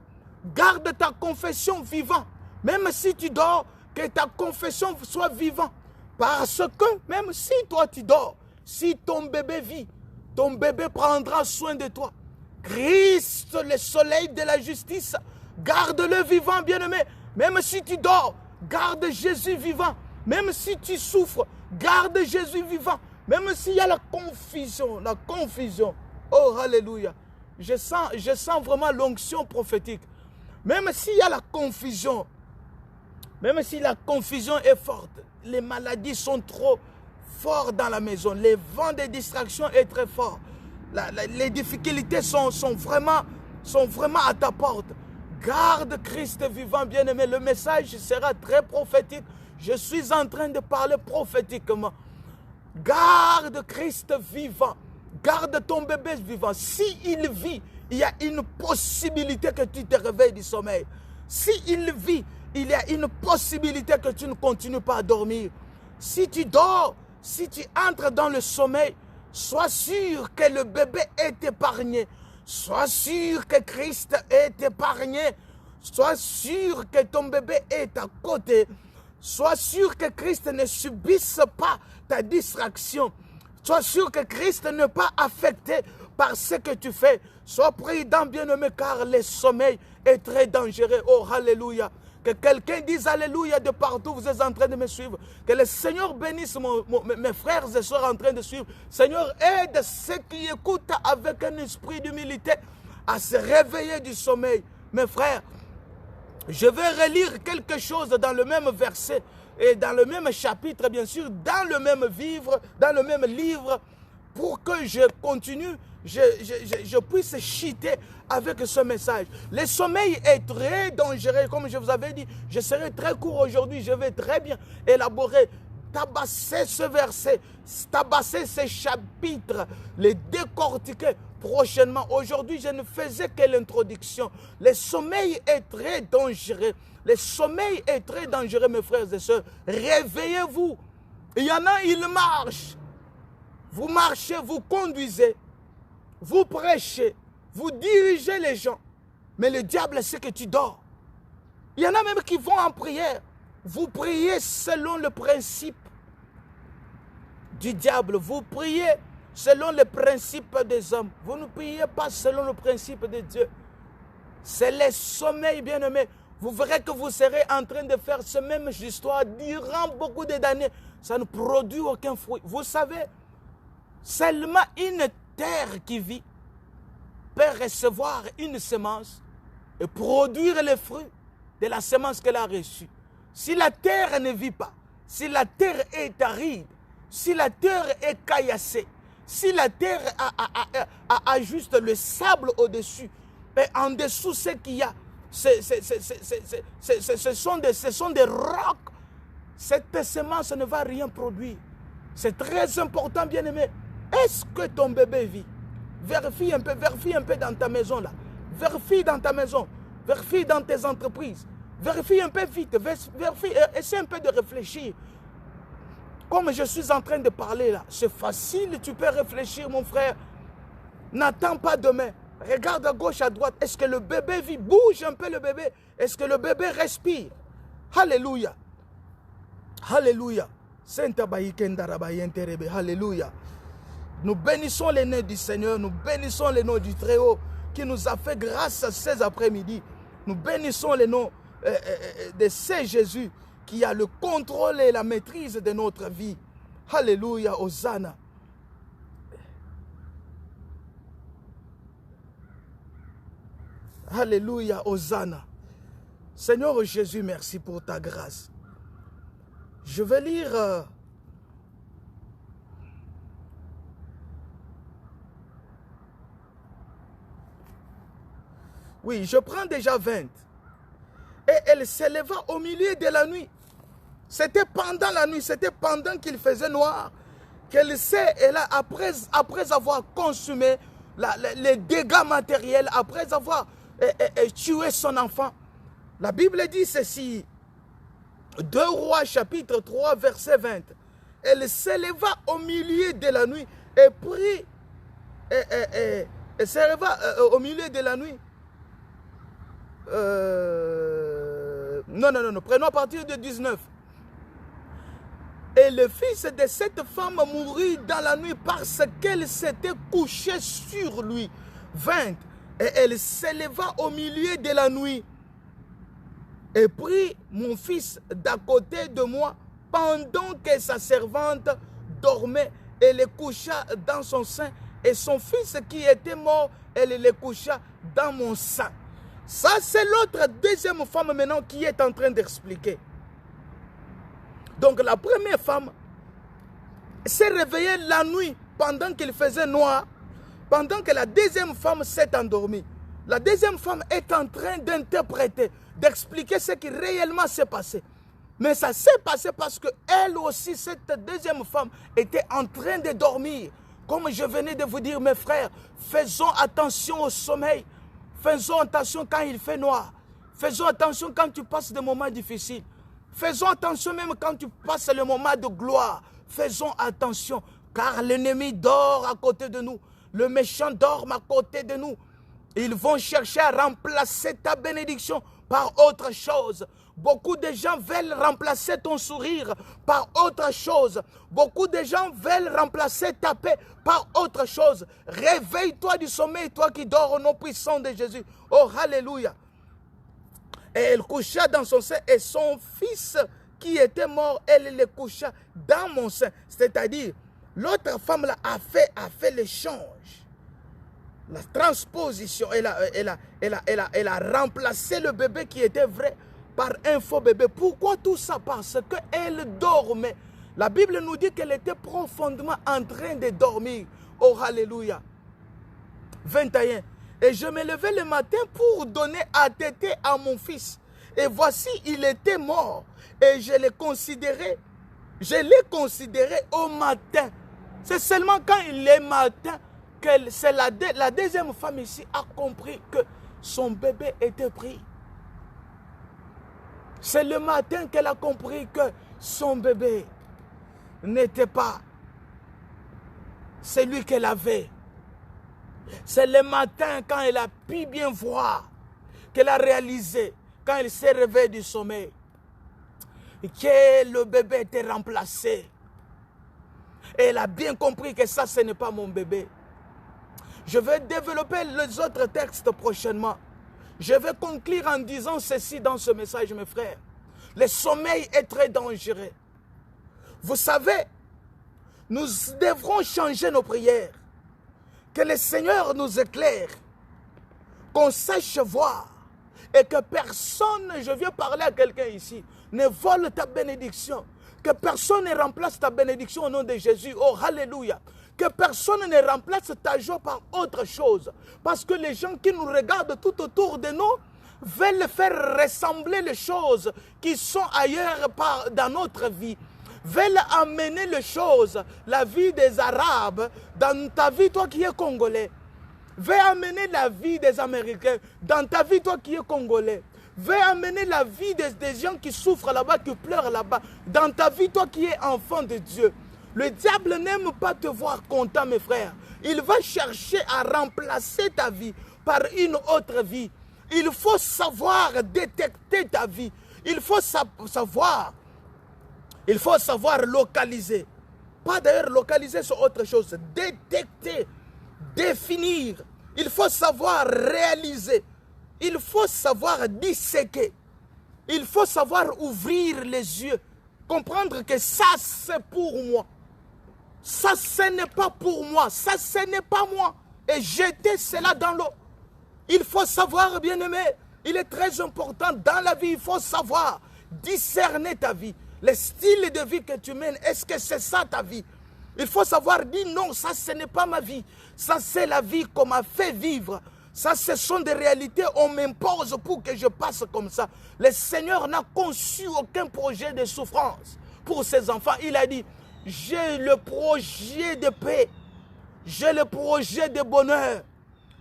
Speaker 1: Garde ta confession vivant. Même si tu dors, que ta confession soit vivante. Parce que même si toi tu dors, si ton bébé vit, ton bébé prendra soin de toi. Christ, le soleil de la justice, garde-le vivant, bien-aimé. Même si tu dors, garde Jésus vivant. Même si tu souffres, garde Jésus vivant. Même s'il y a la confusion. Oh, alléluia. Je sens vraiment l'onction prophétique. Même s'il y a la confusion, même si la confusion est forte, les maladies sont trop fortes dans la maison, les vents de distraction est très fort, les difficultés sont vraiment à ta porte. Garde Christ vivant, bien-aimé. Le message sera très prophétique. Je suis en train de parler prophétiquement. Garde Christ vivant. Garde ton bébé vivant. S'il vit, il y a une possibilité que tu te réveilles du sommeil. S'il vit, il y a une possibilité que tu ne continues pas à dormir. Si tu dors, si tu entres dans le sommeil, sois sûr que le bébé est épargné. Sois sûr que Christ est épargné. Sois sûr que ton bébé est à côté. Sois sûr que Christ ne subisse pas ta distraction. Sois sûr que Christ n'est pas affecté par ce que tu fais. Sois prudent, bien-aimé, car le sommeil est très dangereux. Oh, alléluia. Que quelqu'un dise alléluia de partout, vous êtes en train de me suivre. Que le Seigneur bénisse mes frères et sœurs en train de suivre. Seigneur, aide ceux qui écoutent avec un esprit d'humilité à se réveiller du sommeil. Mes frères, je vais relire quelque chose dans le même verset et dans le même chapitre, bien sûr, dans le même livre, pour que je continue, je puisse chuter avec ce message. Le sommeil est très dangereux, comme je vous avais dit. Je serai très court aujourd'hui, je vais très bien élaborer, tabasser ce verset, tabasser ce chapitre, les décortiquer prochainement. Aujourd'hui, je ne faisais que l'introduction. Le sommeil est très dangereux. Le sommeil est très dangereux, mes frères et sœurs. Réveillez-vous. Il y en a, ils marchent. Vous marchez, vous conduisez, vous prêchez, vous dirigez les gens. Mais le diable sait que tu dors. Il y en a même qui vont en prière. Vous priez selon le principe du diable. Vous priez selon le principe des hommes. Vous ne priez pas selon le principe de Dieu. C'est le sommeil, bien-aimé. Vous verrez que vous serez en train de faire ce même histoire durant beaucoup d'années. Ça ne produit aucun fruit. Vous savez, seulement une terre qui vit peut recevoir une semence et produire les fruits de la semence qu'elle a reçue. Si la terre ne vit pas, si la terre est aride, si la terre est caillassée, si la terre a juste le sable au-dessus, et en dessous ce qu'il y a, ce sont des rocs, cette semence ne va rien produire. C'est très important, bien-aimé. Est-ce que ton bébé vit? Vérifie un peu dans ta maison là. Vérifie dans ta maison. Vérifie dans tes entreprises. Vérifie un peu vite. Essaie un peu de réfléchir. Comme je suis en train de parler là, c'est facile, tu peux réfléchir, mon frère. N'attends pas demain. Regarde à gauche, à droite. Est-ce que le bébé vit? Bouge un peu le bébé. Est-ce que le bébé respire? Alléluia. Alléluia. Alléluia. Nous bénissons les noms du Seigneur, nous bénissons les noms du Très-Haut qui nous a fait grâce ces après-midi. Nous bénissons les noms de ce Jésus qui a le contrôle et la maîtrise de notre vie. Alléluia, Hosanna. Alléluia, Hosanna. Seigneur Jésus, merci pour ta grâce. Je vais lire oui, je prends déjà 20. Et elle s'éleva au milieu de la nuit. C'était pendant la nuit, c'était pendant qu'il faisait noir, qu'elle sait, elle a, après avoir consumé les dégâts matériels, après avoir tué son enfant. La Bible dit ceci, 2 Rois chapitre 3 verset 20. Elle s'éleva au milieu de la nuit et prit, elle s'éleva au milieu de la nuit. Non, prenons à partir de 19. Et le fils de cette femme mourut dans la nuit parce qu'elle s'était couchée sur lui. 20. Et elle s'éleva au milieu de la nuit et prit mon fils d'à côté de moi pendant que sa servante dormait et le coucha dans son sein. Et son fils qui était mort, elle le coucha dans mon sein. Ça, c'est l'autre deuxième femme maintenant qui est en train d'expliquer. Donc la première femme s'est réveillée la nuit pendant qu'il faisait noir, pendant que la deuxième femme s'est endormie. La deuxième femme est en train d'interpréter, d'expliquer ce qui réellement s'est passé. Mais ça s'est passé parce qu'elle aussi, cette deuxième femme, était en train de dormir. Comme je venais de vous dire, mes frères, faisons attention au sommeil. Faisons attention quand il fait noir. Faisons attention quand tu passes des moments difficiles. Faisons attention même quand tu passes le moment de gloire. Faisons attention, car l'ennemi dort à côté de nous. Le méchant dort à côté de nous. Ils vont chercher à remplacer ta bénédiction par autre chose. Beaucoup de gens veulent remplacer ton sourire par autre chose. Beaucoup de gens veulent remplacer ta paix par autre chose. Réveille-toi du sommeil, toi qui dors au nom puissant de Jésus. Oh, alléluia. Et elle coucha dans son sein et son fils qui était mort, elle le coucha dans mon sein. C'est-à-dire, l'autre femme là a fait l'échange. La transposition, elle a remplacé le bébé qui était vrai par un faux bébé. Pourquoi tout ça? Parce qu'elle dormait. La Bible nous dit qu'elle était profondément en train de dormir. Oh, alléluia. 21. Et je me levai le matin pour donner à téter à mon fils. Et voici, il était mort. Et je l'ai considéré au matin. C'est seulement quand il est matin que c'est la deuxième femme ici a compris que son bébé était pris. C'est le matin qu'elle a compris que son bébé n'était pas celui qu'elle avait. C'est le matin quand elle a pu bien voir, qu'elle a réalisé, quand elle s'est réveillée du sommeil, que le bébé était remplacé. Et elle a bien compris que ça, ce n'est pas mon bébé. Je vais développer les autres textes prochainement. Je vais conclure en disant ceci dans ce message, mes frères. Le sommeil est très dangereux. Vous savez, nous devrons changer nos prières. Que le Seigneur nous éclaire. Qu'on sache voir. Et que personne, je viens parler à quelqu'un ici, ne vole ta bénédiction. Que personne ne remplace ta bénédiction au nom de Jésus. Oh, alléluia. Que personne ne remplace ta joie par autre chose. Parce que les gens qui nous regardent tout autour de nous veulent faire ressembler les choses qui sont ailleurs dans notre vie. Veulent amener les choses, la vie des Arabes, dans ta vie, toi qui es Congolais. Veulent amener la vie des Américains, dans ta vie, toi qui es Congolais. Veulent amener la vie des gens qui souffrent là-bas, qui pleurent là-bas, dans ta vie, toi qui es enfant de Dieu. Le diable n'aime pas te voir content, mes frères. Il va chercher à remplacer ta vie par une autre vie. Il faut savoir détecter ta vie. Il faut savoir localiser. Pas d'ailleurs localiser sur autre chose. Détecter, définir. Il faut savoir réaliser. Il faut savoir disséquer. Il faut savoir ouvrir les yeux. Comprendre que ça, c'est pour moi. Ça, ce n'est pas pour moi. Ça, ce n'est pas moi. Et jeter cela dans l'eau. Il faut savoir, bien-aimé, il est très important dans la vie, il faut savoir discerner ta vie. Le style de vie que tu mènes, est-ce que c'est ça ta vie? Il faut savoir dire non, ça, ce n'est pas ma vie. Ça, c'est la vie qu'on m'a fait vivre. Ça, ce sont des réalités, on m'impose pour que je passe comme ça. Le Seigneur n'a conçu aucun projet de souffrance pour ses enfants. Il a dit, j'ai le projet de paix, j'ai le projet de bonheur,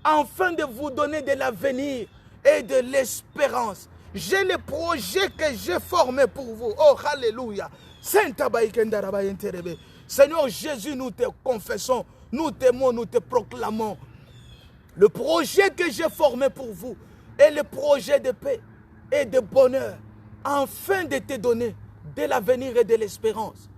Speaker 1: afin de vous donner de l'avenir et de l'espérance. J'ai le projet que j'ai formé pour vous. Oh, alléluia. Seigneur Jésus, nous te confessons, nous t'aimons, nous te proclamons. Le projet que j'ai formé pour vous est le projet de paix et de bonheur, afin de te donner de l'avenir et de l'espérance.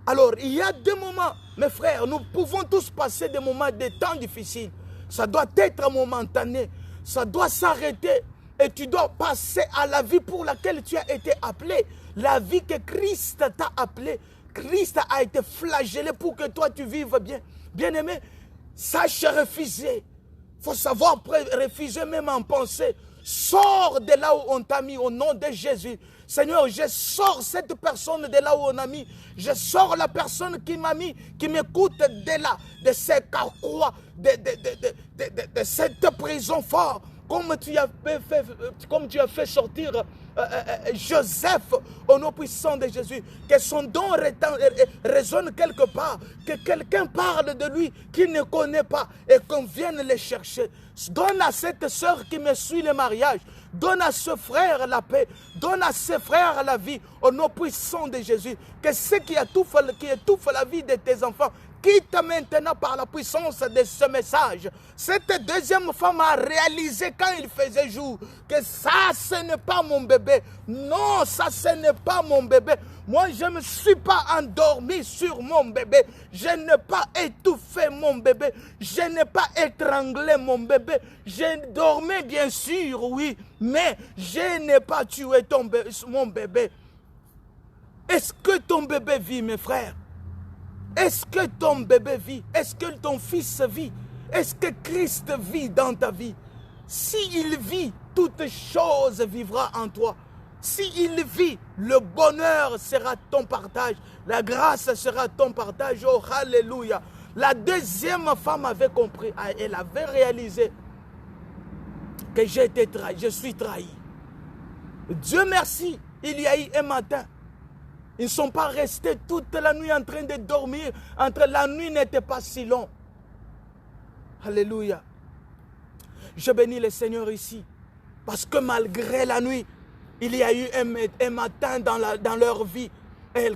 Speaker 1: Alors, il y a des moments, mes frères, nous pouvons tous passer des moments de temps difficiles. Ça doit être momentané, ça doit s'arrêter et tu dois passer à la vie pour laquelle tu as été appelé. La vie que Christ t'a appelé. Christ a été flagellé pour que toi tu vives bien. Bien-aimé, sache refuser. Il faut savoir refuser même en pensée. Sors de là où on t'a mis au nom de Jésus. Seigneur, je sors cette personne de là où on a mis. Je sors la personne qui m'a mis, qui m'écoute de là, de ces carquois, de cette prison forte. Comme tu as fait sortir Joseph au nom puissant de Jésus, que son don résonne quelque part, que quelqu'un parle de lui qu'il ne connaît pas et qu'on vienne le chercher. Donne à cette sœur qui me suit le mariage, donne à ce frère la paix, donne à ce frère la vie au nom puissant de Jésus. Que ce qui étouffe la vie de tes enfants quitte maintenant par la puissance de ce message. Cette deuxième femme a réalisé quand il faisait jour que ça, ce n'est pas mon bébé. Non, ça, ce n'est pas mon bébé. Moi, je ne me suis pas endormi sur mon bébé. Je n'ai pas étouffé mon bébé. Je n'ai pas étranglé mon bébé. Je dormais bien sûr, oui, mais je n'ai pas tué mon bébé. Est-ce que ton bébé vit, mes frères? Est-ce que ton bébé vit? Est-ce que ton fils vit? Est-ce que Christ vit dans ta vie? S'il vit, toute chose vivra en toi. S'il vit, le bonheur sera ton partage. La grâce sera ton partage. Oh, alléluia. La deuxième femme avait compris. Elle avait réalisé que j'ai été trahi. Je suis trahi. Dieu merci, il y a eu un matin. Ils ne sont pas restés toute la nuit en train de dormir. La nuit n'était pas si longue. Alléluia. Je bénis le Seigneur ici. Parce que malgré la nuit, il y a eu un matin dans leur vie.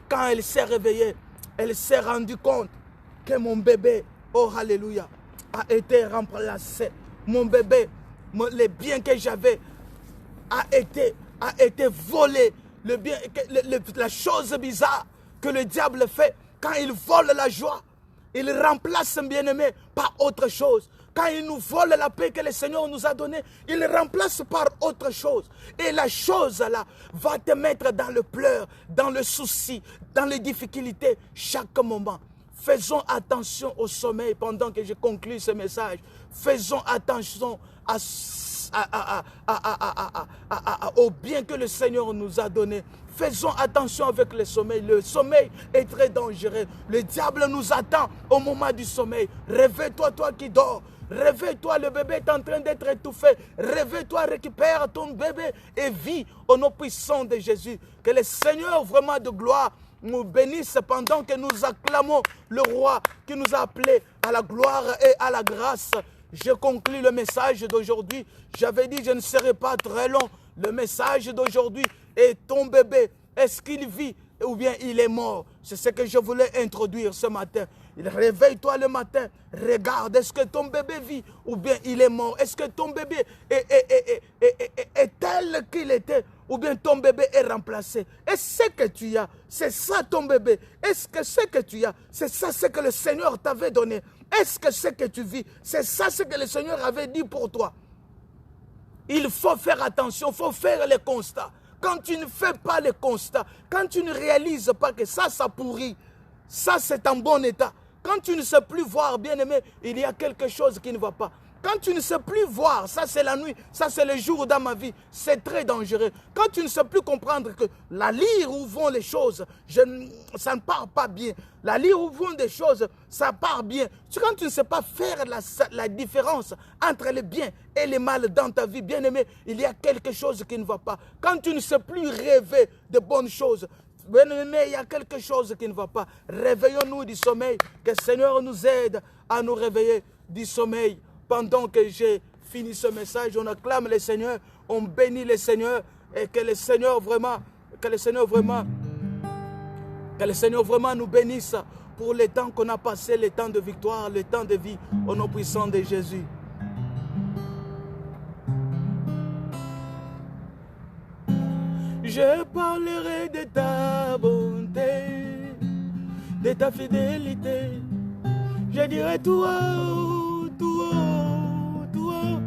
Speaker 1: Quand elle s'est réveillée, elle s'est rendue compte que mon bébé, oh alléluia, a été remplacé. Mon bébé, les biens que j'avais a été volé. La chose bizarre que le diable fait, quand il vole la joie, il remplace un bien-aimé par autre chose. Quand il nous vole la paix que le Seigneur nous a donnée, il remplace par autre chose. Et la chose là va te mettre dans le pleur, dans le souci, dans les difficultés chaque moment. Faisons attention au sommeil pendant que je conclue ce message. Faisons attention au bien que le Seigneur nous a donné. Faisons attention avec le sommeil. Le sommeil est très dangereux. Le diable nous attend au moment du sommeil. Réveille-toi, toi qui dors. Réveille-toi, le bébé est en train d'être étouffé. Réveille-toi, récupère ton bébé et vis au nom puissant de Jésus. Que le Seigneur vraiment de gloire nous bénisse pendant que nous acclamons le roi qui nous a appelés à la gloire et à la grâce. Je conclus le message d'aujourd'hui. J'avais dit je ne serai pas très long. Le message d'aujourd'hui est ton bébé. Est-ce qu'il vit ou bien il est mort? C'est ce que je voulais introduire ce matin. Réveille-toi le matin. Regarde, est-ce que ton bébé vit ou bien il est mort? Est-ce que ton bébé est tel qu'il était ou bien ton bébé est remplacé? Est-ce que tu as? C'est ça ton bébé. Est-ce que ce que tu as, c'est ça ce que le Seigneur t'avait donné? Est-ce que ce que tu vis, c'est ça ce que le Seigneur avait dit pour toi? Il faut faire attention, il faut faire les constats. Quand tu ne fais pas les constats, quand tu ne réalises pas que ça pourrit, ça c'est en bon état. Quand tu ne sais plus voir, bien aimé, il y a quelque chose qui ne va pas. Quand tu ne sais plus voir, ça c'est la nuit, ça c'est le jour dans ma vie, c'est très dangereux. Quand tu ne sais plus comprendre que la lyre où vont les choses, ça ne part pas bien. La lyre où vont des choses, ça part bien. Quand tu ne sais pas faire la différence entre le bien et le mal dans ta vie, bien aimé, il y a quelque chose qui ne va pas. Quand tu ne sais plus rêver de bonnes choses, bien-aimé, il y a quelque chose qui ne va pas. Réveillons-nous du sommeil. Que le Seigneur nous aide à nous réveiller du sommeil. Pendant que j'ai fini ce message, on acclame le Seigneur, on bénit le Seigneur et que le Seigneur vraiment nous bénisse pour les temps qu'on a passé, les temps de victoire, les temps de vie au nom puissant de Jésus. Je parlerai de ta bonté, de ta fidélité. Je dirai tout haut, tout haut, tout haut,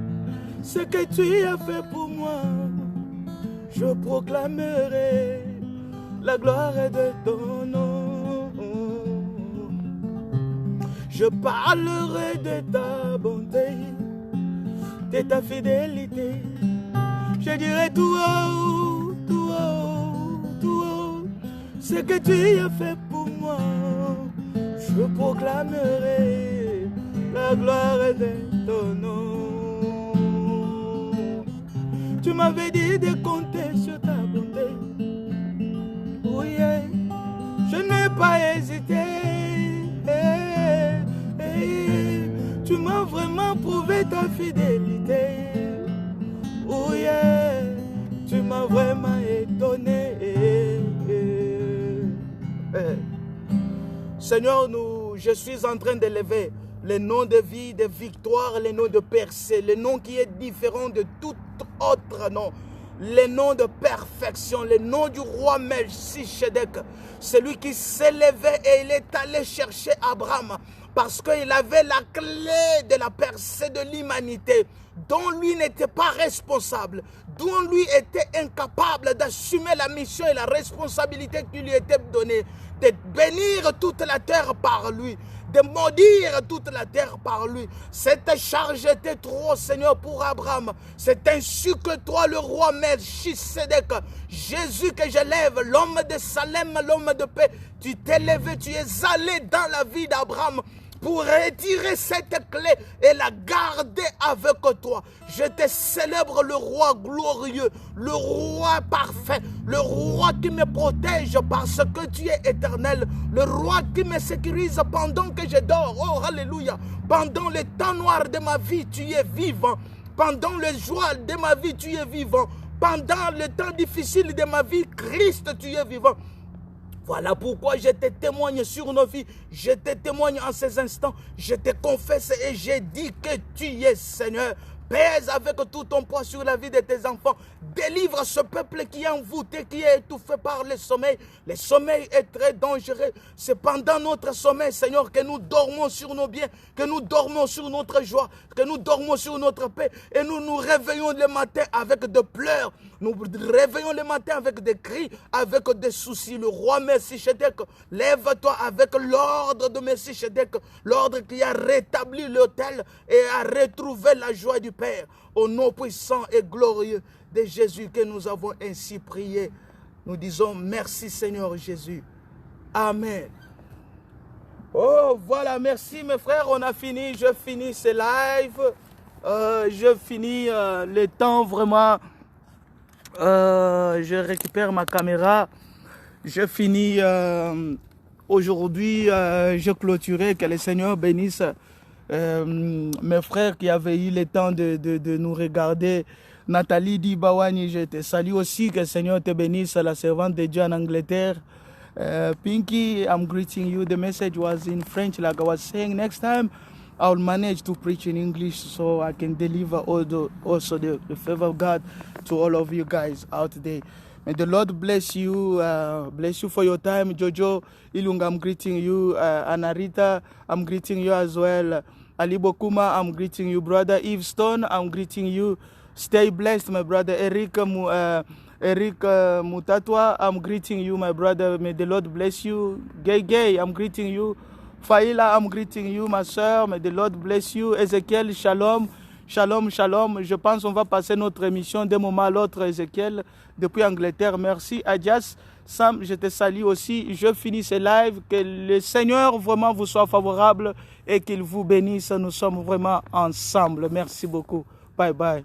Speaker 1: ce que tu as fait pour moi. Je proclamerai la gloire de ton nom. Je parlerai de ta bonté, de ta fidélité. Je dirai tout haut, tout haut, tout haut, ce que tu as fait pour moi. Je proclamerai la gloire de ton nom. Tu m'avais dit de compter sur ta bonté. Oui, je n'ai pas hésité. Tu m'as vraiment prouvé ta fidélité. Oui, tu m'as vraiment étonné. Seigneur, je suis en train d'élever le nom de vie, de victoire, le nom de percée, le nom qui est différent de tout autre nom, le nom de perfection, le nom du roi Melchisedec, celui qui s'est levé et il est allé chercher Abraham parce qu'il avait la clé de la percée de l'humanité, dont lui n'était pas responsable, dont lui était incapable d'assumer la mission et la responsabilité qui lui était donnée, de bénir toute la terre par lui, de maudire toute la terre par lui. Cette charge était trop, Seigneur, pour Abraham. C'est ainsi que toi, le roi Melchisedec, Jésus que j'élève, l'homme de Salem, l'homme de paix, tu t'es levé, tu es allé dans la vie d'Abraham pour retirer cette clé et la garder avec toi. Je te célèbre, le roi glorieux, le roi parfait, le roi qui me protège parce que tu es éternel, le roi qui me sécurise pendant que je dors. Oh, alléluia. Pendant le temps noir de ma vie, tu es vivant. Pendant les joies de ma vie, tu es vivant. Pendant le temps difficile de ma vie, Christ, tu es vivant. Voilà pourquoi je te témoigne sur nos vies, je te témoigne en ces instants, je te confesse et je dis que tu es Seigneur. Pèse avec tout ton poids sur la vie de tes enfants. Délivre ce peuple qui est envoûté, qui est étouffé par le sommeil. Le sommeil est très dangereux. C'est pendant notre sommeil, Seigneur, que nous dormons sur nos biens, que nous dormons sur notre joie, que nous dormons sur notre paix. Et nous nous réveillons le matin avec des pleurs. Nous réveillons le matin avec des cris, avec des soucis. Le roi Melchisedec, lève-toi avec l'ordre de Melchisedec, l'ordre qui a rétabli l'autel et a retrouvé la joie du Père. Au nom puissant et glorieux de Jésus que nous avons ainsi prié. Nous disons merci Seigneur Jésus. Amen. Oh voilà, merci mes frères, on a fini, je finis ce live. Je finis le temps vraiment. Je récupère ma caméra. Je finis aujourd'hui. Je clôturais. Que le Seigneur bénisse mes frères qui avaient eu le temps de nous regarder. Nathalie Dibawani, je te salue aussi. Que le Seigneur te bénisse, la servante de Dieu en Angleterre. Pinky, I'm greeting you. The message was in French, like I was saying. Next time, I'll manage to preach in English so I can deliver also the favor of God to all of you guys out there. May the Lord bless you for your time. Jojo Ilunga, I'm greeting you. Anarita, I'm greeting you as well. Ali Bokuma, I'm greeting you. Brother Eve Stone, I'm greeting you. Stay blessed, my brother. Eric Mutatwa, I'm greeting you, my brother. May the Lord bless you. Gay, I'm greeting you. Faila, I'm greeting you, my sir. May the Lord bless you. Ezekiel, shalom. Shalom, shalom. Je pense qu'on va passer notre émission d'un moment à l'autre, Ézéchiel, depuis Angleterre. Merci, Adjas. Sam, je te salue aussi. Je finis ce live. Que le Seigneur vraiment vous soit favorable et qu'il vous bénisse. Nous sommes vraiment ensemble. Merci beaucoup. Bye bye.